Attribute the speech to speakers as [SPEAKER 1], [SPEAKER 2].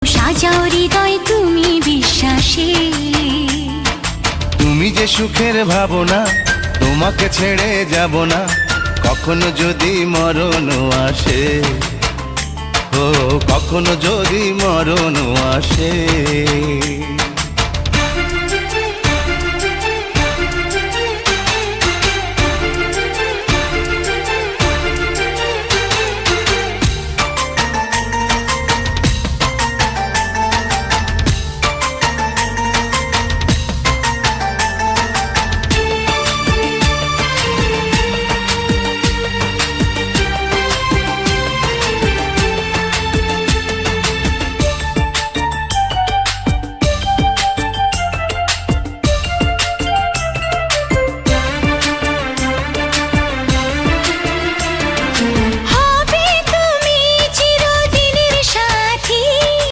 [SPEAKER 1] সাজাও হৃদয় তুমি বিশ্বাসে।
[SPEAKER 2] তুমি যে সুখের ভাবনা, তোমাকে ছেড়ে যাব না কখনো যদি মরণ আসে। ও কখনো যদি মরণ আসে।